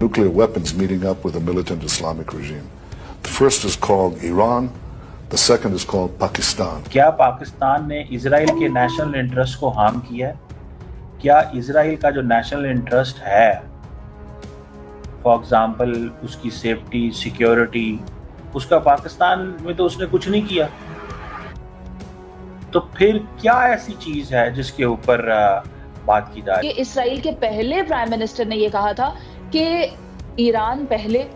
nuclear weapons meeting up with a militant Islamic regime. The first is called Iran, the second is called Pakistan. क्या पाकिस्तान ने Israel के national interest को harm किया है? क्या Israel का जो नेशनल इंटरेस्ट है, फॉर एग्जाम्पल उसकी सेफ्टी, सिक्योरिटी, उसका पाकिस्तान में तो उसने कुछ नहीं किया। तो फिर क्या ऐसी चीज है जिसके ऊपर बात की जा रही है? इसराइल के पहले प्राइम मिनिस्टर ने यह कहा था कि ईरान पहले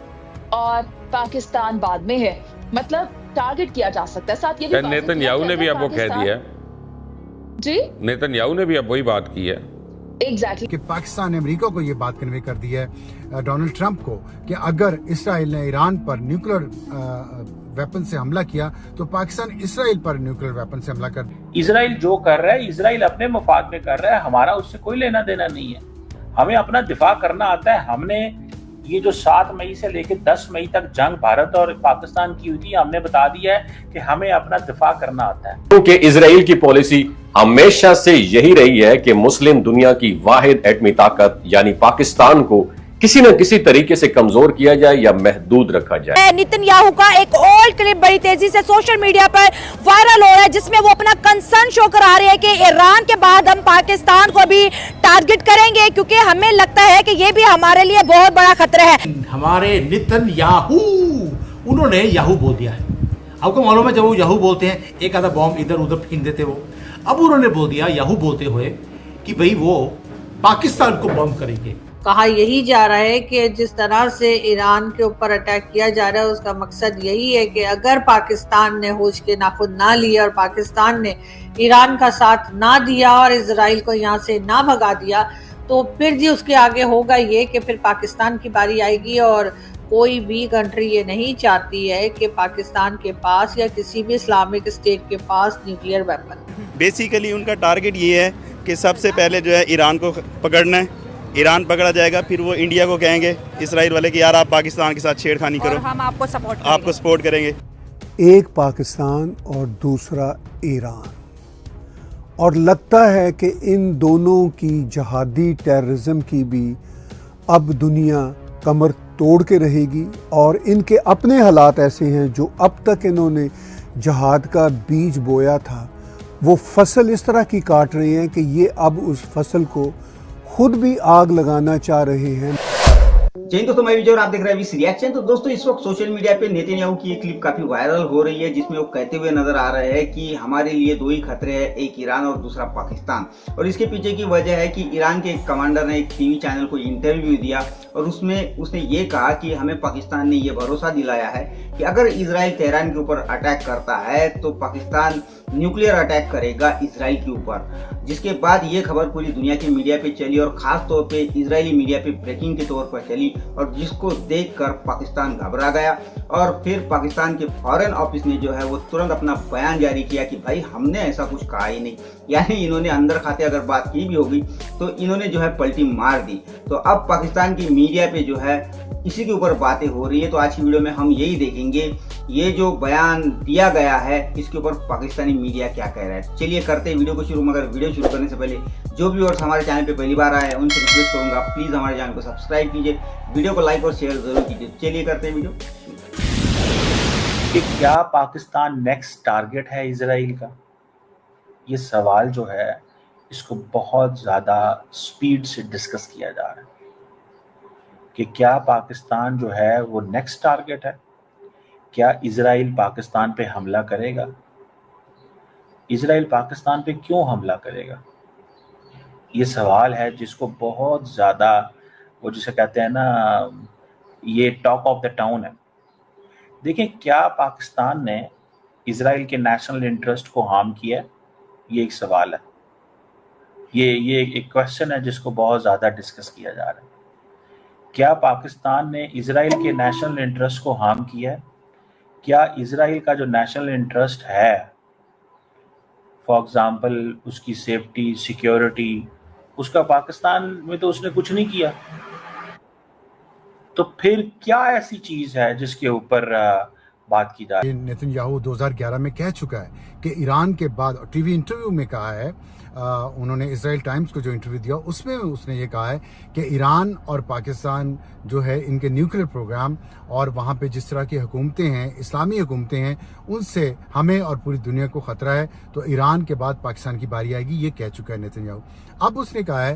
और पाकिस्तान बाद में है, मतलब टारगेट किया जा सकता है। साथ ये भी नेतन्याहू ने भी अब वो कह दिया जी, नेतन्याहू ने भी अब वही बात की है एग्जैक्टली कि पाकिस्तान ने अमेरिका को ये बात कन्वे कर दी है, डोनाल्ड ट्रंप को, कि अगर इसराइल ने ईरान पर न्यूक्लियर वेपन से हमला किया तो पाकिस्तान इसराइल पर न्यूक्लियर वेपन से हमला कर। इसराइल जो कर रहा है, इसराइल अपने मफाद में कर रहा है, हमारा उससे कोई लेना देना नहीं है। हमें अपना दिफा करना आता है। हमने ये जो 7 मई से लेकर 10 मई तक जंग भारत और पाकिस्तान की हुई थी, हमने बता दिया है कि हमें अपना दिफा करना आता है। क्योंकि इजराइल की पॉलिसी हमेशा से यही रही है कि मुस्लिम दुनिया की वाहिद एटमी ताकत यानी पाकिस्तान को किसी न किसी तरीके से कमजोर किया जाए या महदूद रखा जाए। नेतन्याहू का एक ओल्ड क्लिप बड़ी तेजी से सोशल मीडिया पर वायरल हो रहा है, जिसमें वो अपना कंसर्न शो करा रहे हैं कि ईरान के बाद हम पाकिस्तान को भी टारगेट करेंगे, क्योंकि हमें लगता है कि ये भी हमारे लिए बहुत बड़ा खतरा है। हमारे नेतन्याहू, उन्होंने याहू बोल दिया है। आपको मालूम है, जब वो याहू बोलते हैं एक आधा बॉम्ब इधर उधर फेंक देते वो। अब उन्होंने बोल दिया याहू बोलते हुए कि भाई वो पाकिस्तान को बम करेंगे। कहा यही जा रहा है कि जिस तरह से ईरान के ऊपर अटैक किया जा रहा है उसका मकसद यही है कि अगर पाकिस्तान ने होश के नाखुन ना लिए और पाकिस्तान ने ईरान का साथ ना दिया और इजराइल को यहाँ से ना भगा दिया, तो फिर जी उसके आगे होगा ये कि फिर पाकिस्तान की बारी आएगी। और कोई भी कंट्री ये नहीं चाहती है कि पाकिस्तान के पास या किसी भी इस्लामिक स्टेट के पास न्यूक्लियर वेपन। बेसिकली उनका टारगेट ये है कि सबसे पहले जो है ईरान को पकड़ना है। ईरान पकड़ा जाएगा, फिर वो इंडिया को कहेंगे इसराइल वाले कि यार आप पाकिस्तान के साथ छेड़खानी करो, हम आपको सपोर्ट करेंगे। एक पाकिस्तान और दूसरा ईरान, और लगता है कि इन दोनों की जहादी टेररिज्म की भी अब दुनिया कमर तोड़ के रहेगी। और इनके अपने हालात ऐसे हैं, जो अब तक इन्होंने जहाद का बीज बोया था वो फसल इस तरह की काट रहे हैं कि ये अब उस फसल को खुद भी आग लगाना चाह रहे हैं। जय दोस्तों, मैं विजय और आप देख रहे हैं वीसी रिएक्शन। तो दोस्तों, इस वक्त सोशल मीडिया पे नेतन्याहू की एक क्लिप काफी वायरल हो रही है, जिसमें वो कहते हुए नजर आ रहे हैं कि हमारे लिए 2 ही खतरे हैं, एक ईरान और दूसरा पाकिस्तान। और इसके पीछे की वजह है कि ईरान के एक कमांडर ने एक टीवी चैनल को इंटरव्यू दिया और उसमें उसने ये कहा कि हमें पाकिस्तान ने ये भरोसा दिलाया है कि अगर इजराइल तेहरान के ऊपर अटैक करता है तो पाकिस्तान न्यूक्लियर अटैक करेगा इसराइल के ऊपर। जिसके बाद ये खबर पूरी दुनिया के मीडिया पे चली और खास तौर पे इजरायली मीडिया पे ब्रेकिंग के तौर पर चली, और जिसको देखकर पाकिस्तान घबरा गया। और फिर पाकिस्तान के फॉरेन ऑफिस ने जो है वो तुरंत अपना बयान जारी किया कि भाई हमने ऐसा कुछ कहा ही नहीं। यानी इन्होंने अंदर खाते अगर बात की भी होगी तो इन्होंने जो है पलटी मार दी। तो अब पाकिस्तान की मीडिया पे जो है इसी के ऊपर बातें हो रही है। तो आज की वीडियो में हम यही देखेंगे, ये जो बयान दिया गया है इसके ऊपर पाकिस्तानी मीडिया क्या कह रहा है। चलिए करते हैं वीडियो को शुरू। मगर वीडियो शुरू करने से पहले जो भी और हमारे चैनल पे पहली बार आए हैं उनसे रिक्वेस्ट करूंगा, प्लीज हमारे चैनल को सब्सक्राइब कीजिए, वीडियो को लाइक और शेयर जरूर कीजिए। चलिए करते हैं वीडियो। कि क्या पाकिस्तान नेक्स्ट टारगेट है इजराइल का? ये सवाल जो है इसको बहुत ज्यादा स्पीड से डिस्कस किया जा रहा है कि क्या पाकिस्तान जो है वो नेक्स्ट टारगेट है। क्या इजराइल पाकिस्तान पे हमला करेगा? इजराइल पाकिस्तान पे क्यों हमला करेगा? ये सवाल है जिसको बहुत ज़्यादा, वो जिसे कहते हैं ना, ये टॉक ऑफ द टाउन है। देखिए, क्या पाकिस्तान ने इजराइल के नेशनल इंटरेस्ट को हार्म किया? ये एक सवाल है, ये एक क्वेश्चन है जिसको बहुत ज़्यादा डिस्कस किया जा रहा है। क्या पाकिस्तान ने इजराइल के नेशनल इंटरेस्ट को हार्म किया है? क्या इजराइल का जो नेशनल इंटरेस्ट है, फॉर एग्जाम्पल उसकी सेफ्टी, सिक्योरिटी, उसका पाकिस्तान में तो उसने कुछ नहीं किया। तो फिर क्या ऐसी चीज है जिसके ऊपर बात की जा रही है। नेतन्याहू 2011 में कह चुका है कि ईरान के बाद, टीवी इंटरव्यू में कहा है, उन्होंने इजराइल टाइम्स को जो इंटरव्यू दिया उसमें उसने ये कहा है कि ईरान और पाकिस्तान जो है इनके न्यूक्लियर प्रोग्राम और वहाँ पे जिस तरह की हुकूमतें हैं, इस्लामी हुकूमतें हैं, उनसे हमें और पूरी दुनिया को ख़तरा है, तो ईरान के बाद पाकिस्तान की बारी आएगी, ये कह चुका है नेतन्याहू। अब उसने कहा है,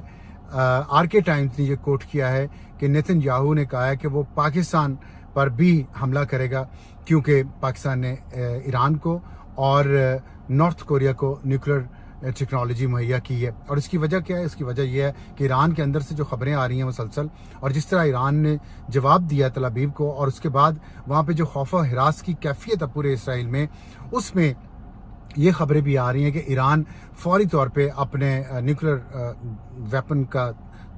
आरके टाइम्स ने ये कोट किया है कि नेतन्याहू ने कहा है कि वो पाकिस्तान पर भी हमला करेगा क्योंकि पाकिस्तान ने ईरान को और नॉर्थ कोरिया को न्यूक्लियर टेक्नोलॉजी मुहैया की है। और इसकी वजह क्या है? इसकी वजह यह है कि ईरान के अंदर से जो खबरें आ रही हैं मुसलसल, और जिस तरह ईरान ने जवाब दिया तल अवीव को, और उसके बाद वहाँ पे जो खौफ और हिरास की कैफियत है पूरे इसराइल में, उसमें ये खबरें भी आ रही हैं कि ईरान फौरी तौर पे अपने न्यूक्लियर वेपन का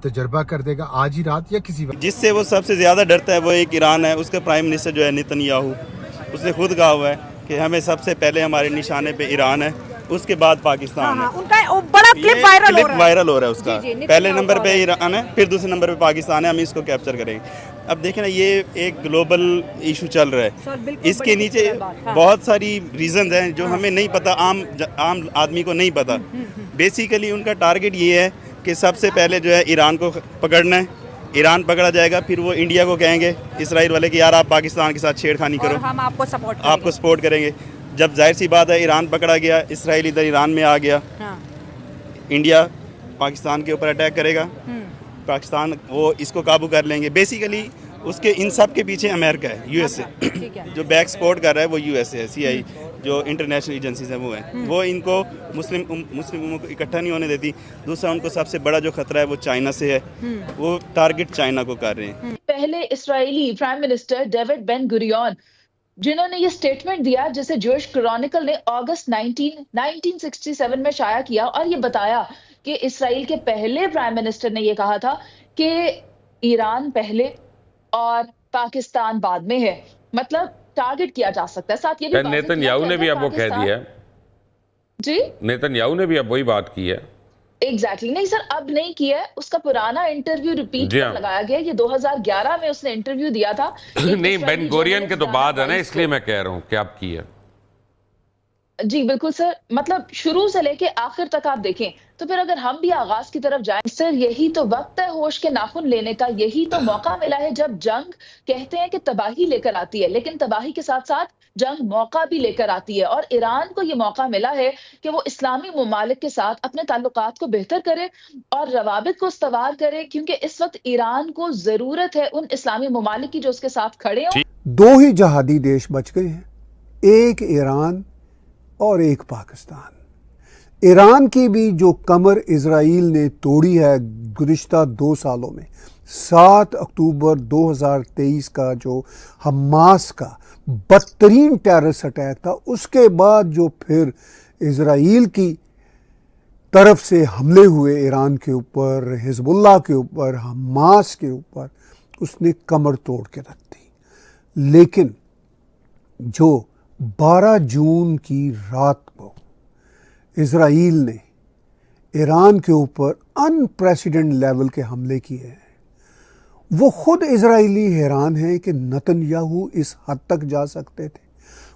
तजर्बा कर देगा आज ही रात या किसी वक्त। जिससे वो सबसे ज़्यादा डरता है वो एक ईरान है। उसका प्राइम मिनिस्टर जो है नेतन्याहू, उसने खुद कहा हुआ है कि हमें सबसे पहले हमारे निशाने पे ईरान है, उसके बाद पाकिस्तान है। उनका बड़ा क्लिप वायरल हो रहा है उसका। पहले नंबर पे ईरान है, फिर दूसरे नंबर पे पाकिस्तान है, हम इसको कैप्चर करेंगे। अब देखें ना, ये एक ग्लोबल इशू चल रहा है, इसके नीचे बहुत सारी रीजंस हैं जो हमें नहीं पता, आम आदमी को नहीं पता। बेसिकली उनका टारगेट ये है कि सबसे पहले जो है ईरान को पकड़ना है। ईरान पकड़ा जाएगा, फिर वो इंडिया को कहेंगे, इसराइल वाले, कि यार आप पाकिस्तान के साथ छेड़खानी करो, हम आपको सपोर्ट करेंगे। जब जाहिर सी बात है ईरान पकड़ा गया, इसराइल इधर ईरान में आ गया, इंडिया पाकिस्तान के ऊपर अटैक करेगा, पाकिस्तान वो इसको काबू कर लेंगे। बेसिकली उसके इन सब के पीछे अमेरिका है, यूएसए, जो बैक सपोर्ट कर रहा है वो यूएसए है, सीआई जो इंटरनेशनल एजेंसीज हैं वो हैं, वो इनको मुस्लिमों को इकट्ठा नहीं होने देती। दूसरा, उनको सबसे बड़ा जो खतरा है वो चाइना से है, वो टारगेट चाइना को कर रहे हैं। पहले इस्राएली prime minister David Ben Gurion, जिन्होंने ये स्टेटमेंट दिया जिसे ज्यूइश क्रॉनिकल ने अगस्त 1967 में शाया किया, और ये बताया कि इस्राएल के पहले प्राइम मिनिस्टर ने ये कहा था कि ईरान पहले और पाकिस्तान बाद में है, मतलब टारगेट किया जा सकता है। साथ ये भी नेतन्याहू ने भी अब वो कह दिया जी, नेतन्याहू ने भी अब वही बात की है। एग्जैक्टली नहीं सर, अब नहीं किया है, उसका पुराना इंटरव्यू रिपीट कर लगाया गया। ये 2011 में उसने इंटरव्यू दिया था। नहीं, बेन गुरियन के तो बाद है ना, इसलिए मैं कह रहा हूँ कि अब की है। जी बिल्कुल सर, मतलब शुरू से लेके आखिर तक आप देखें तो फिर अगर हम भी आगाज की तरफ जाएं सर, यही तो वक्त है होश के नाखून लेने का, यही तो मौका मिला है जब जंग कहते हैं कि तबाही लेकर आती है, लेकिन तबाही के साथ साथ जंग मौका भी लेकर आती है। और ईरान को ये मौका मिला है कि वो इस्लामी ममालिक के साथ अपने ताल्लुकात को बेहतर करे और रवाबित को इस्तवार करे, क्योंकि इस वक्त ईरान को जरूरत है उन इस्लामी ममालिक की जो उसके साथ खड़े हों। दो ही जहादी देश बच गए हैं, एक ईरान और एक पाकिस्तान। ईरान की भी जो कमर इजराइल ने तोड़ी है गुज़िश्ता 2 सालों में, 7 अक्टूबर 2023 का जो हमास का बदतरीन टेररिस्ट अटैक था, उसके बाद जो फिर इजराइल की तरफ से हमले हुए ईरान के ऊपर, हिजबुल्लाह के ऊपर, हमास के ऊपर, उसने कमर तोड़ के रख दी। लेकिन जो 12 जून की रात को इजराइल ने ईरान के ऊपर अनप्रेसिडेंट लेवल के हमले किए हैं, वो खुद इजराइली हैरान हैं कि नेतन्याहू इस हद तक जा सकते थे।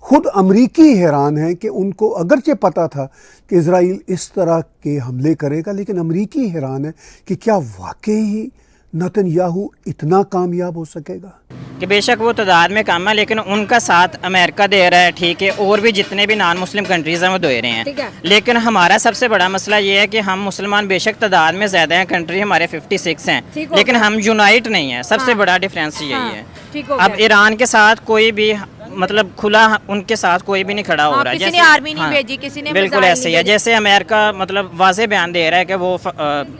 खुद अमरीकी हैरान हैं कि उनको अगरचे पता था कि इजराइल इस तरह के हमले करेगा, लेकिन अमरीकी हैरान है कि क्या वाकई ही नेतन्याहू इतना कामयाब हो सकेगा। कि बेशक वो तादाद में कम है, लेकिन उनका साथ अमेरिका दे रहा है, ठीक है, और भी जितने भी नॉन मुस्लिम कंट्रीज़ हैं वो दे रहे हैं। लेकिन हमारा सबसे बड़ा मसला ये है कि हम मुसलमान बेशक तादाद में ज़्यादा हैं, कंट्री हमारे 56 हैं, लेकिन हम यूनाइट नहीं है। सबसे बड़ा डिफरेंस यही है। अब ईरान के साथ कोई भी मतलब खुला उनके साथ कोई भी नहीं खड़ा हो रहा है। किसी ने आर्मी नहीं भेजी, किसी ने बिल्कुल ऐसे ही है जैसे अमेरिका मतलब वाज़े बयान दे रहा है कि वो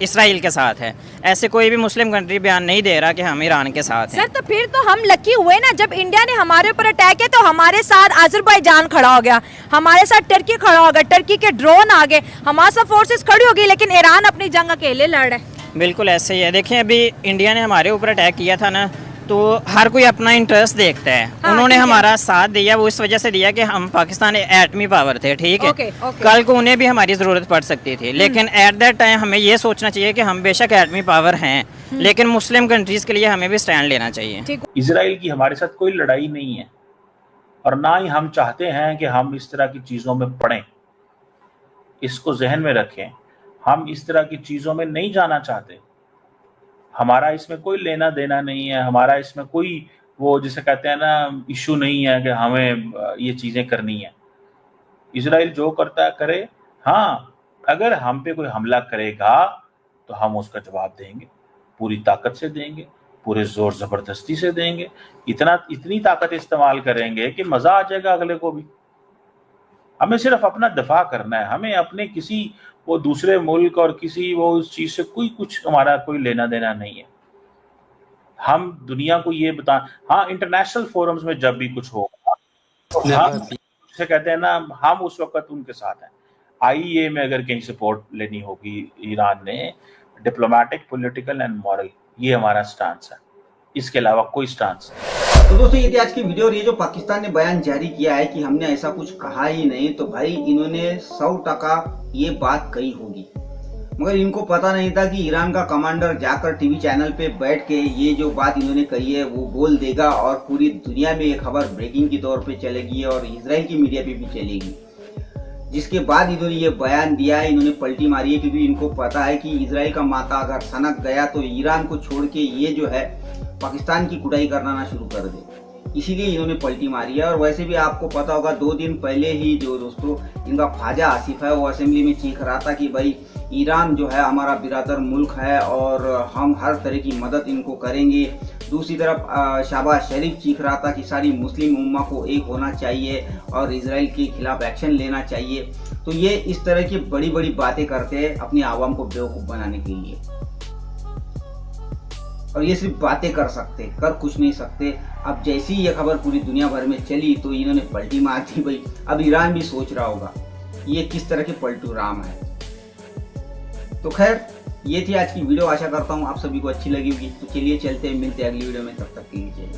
इसराइल के साथ है, ऐसे कोई भी मुस्लिम कंट्री बयान नहीं दे रहा कि हम ईरान के साथ हैं। सर तो फिर तो हम लकी हुए ना, जब इंडिया ने हमारे ऊपर अटैक किया तो हमारे साथ अजरबैजान खड़ा हो गया, हमारे साथ टर्की खड़ा हो गया, टर्की के ड्रोन आ गए, हमारे साथ फोर्सेस खड़ी हो गई, लेकिन ईरान अपनी जंग अकेले लड़ रहा है। बिल्कुल ऐसे ही है। देखें अभी इंडिया ने हमारे ऊपर अटैक किया था ना, तो हर कोई अपना इंटरेस्ट देखता है। उन्होंने हमारा साथ दिया, वो इस वजह से दिया कि हम पाकिस्तान एटमी पावर थे, ठीक है। कल को उन्हें भी हमारी ज़रूरत पड़ सकती थी, लेकिन एट दैट टाइम हमें ये सोचना चाहिए कि हम बेशक एटमी पावर हैं, लेकिन मुस्लिम कंट्रीज़ के लिए हमें भी स्टैंड लेना चाहिए। इजराइल की हमारे साथ कोई लड़ाई नहीं है, और ना ही हम चाहते हैं कि हम इस तरह की चीज़ों में पड़ें। इसको जहन में रखें, हम इस तरह की चीज़ों में नहीं जाना चाहते। हमारा इसमें कोई लेना देना नहीं है, हमारा इसमें कोई वो जिसे कहते हैं ना इशू नहीं है कि हमें ये चीज़ें करनी है। इजराइल जो करता है करे। हाँ, अगर हम पे कोई हमला करेगा तो हम उसका जवाब देंगे, पूरी ताकत से देंगे, पूरे जोर जबरदस्ती से देंगे, इतनी ताकत इस्तेमाल करेंगे कि मजा आ जाएगा अगले को भी। हमें सिर्फ अपना दफा करना है, हमें अपने किसी वो दूसरे मुल्क और किसी वो उस चीज से कुछ हमारा कोई लेना देना नहीं है। हम दुनिया को ये बता, हाँ इंटरनेशनल फोरम्स में जब भी कुछ होगा तो हम से कहते हैं ना, हम उस वक्त उनके साथ हैं। आईईए में अगर कहीं सपोर्ट लेनी होगी ईरान ने, डिप्लोमेटिक, पॉलिटिकल एंड मॉरल, ये हमारा स्टांस है, इसके अलावा कोई स्टांस नहीं। तो दोस्तों ये थी आज की वीडियो। और ये जो पाकिस्तान ने बयान जारी किया है कि हमने ऐसा कुछ कहा ही नहीं, तो भाई इन्होंने 100% ये बात कही होगी, मगर इनको पता नहीं था कि ईरान का कमांडर जाकर टीवी चैनल पे बैठ के ये जो बात इन्होंने कही है वो बोल देगा और पूरी दुनिया में ये खबर ब्रेकिंग के तौर पे चलेगी और इजराइल की मीडिया पे भी चलेगी। जिसके बाद इन्होंने ये बयान दिया है, इन्होंने पलटी मारी है, क्योंकि इनको पता है कि इजराइल का माथा अगर सनक गया तो ईरान को छोड़ के ये जो है पाकिस्तान की कुटाई करना ना शुरू कर दे, इसीलिए इन्होंने पलटी मारी है। और वैसे भी आपको पता होगा 2 दिन पहले ही जो दोस्तों इनका ख्वाजा आसिफ है वो असेंबली में चीख रहा था कि भाई ईरान जो है हमारा बिरादर मुल्क है और हम हर तरह की मदद इनको करेंगे। दूसरी तरफ शहबाज शरीफ चीख रहा था कि सारी मुस्लिम उम्मा को एक होना चाहिए और इजराइल के खिलाफ एक्शन लेना चाहिए। तो ये इस तरह की बड़ी बड़ी बातें करते हैं अपनी आवाम को बेवकूफ़ बनाने के लिए, और ये सिर्फ बातें कर सकते, कर कुछ नहीं सकते। अब जैसी ये खबर पूरी दुनिया भर में चली तो इन्होंने पलटी मार दी भाई। अब ईरान भी सोच रहा होगा ये किस तरह के पलटू राम है। तो खैर ये थी आज की वीडियो, आशा करता हूँ आप सभी को अच्छी लगी होगी। तो चलिए चलते हैं, मिलते हैं अगली वीडियो में, तब तक के लिए।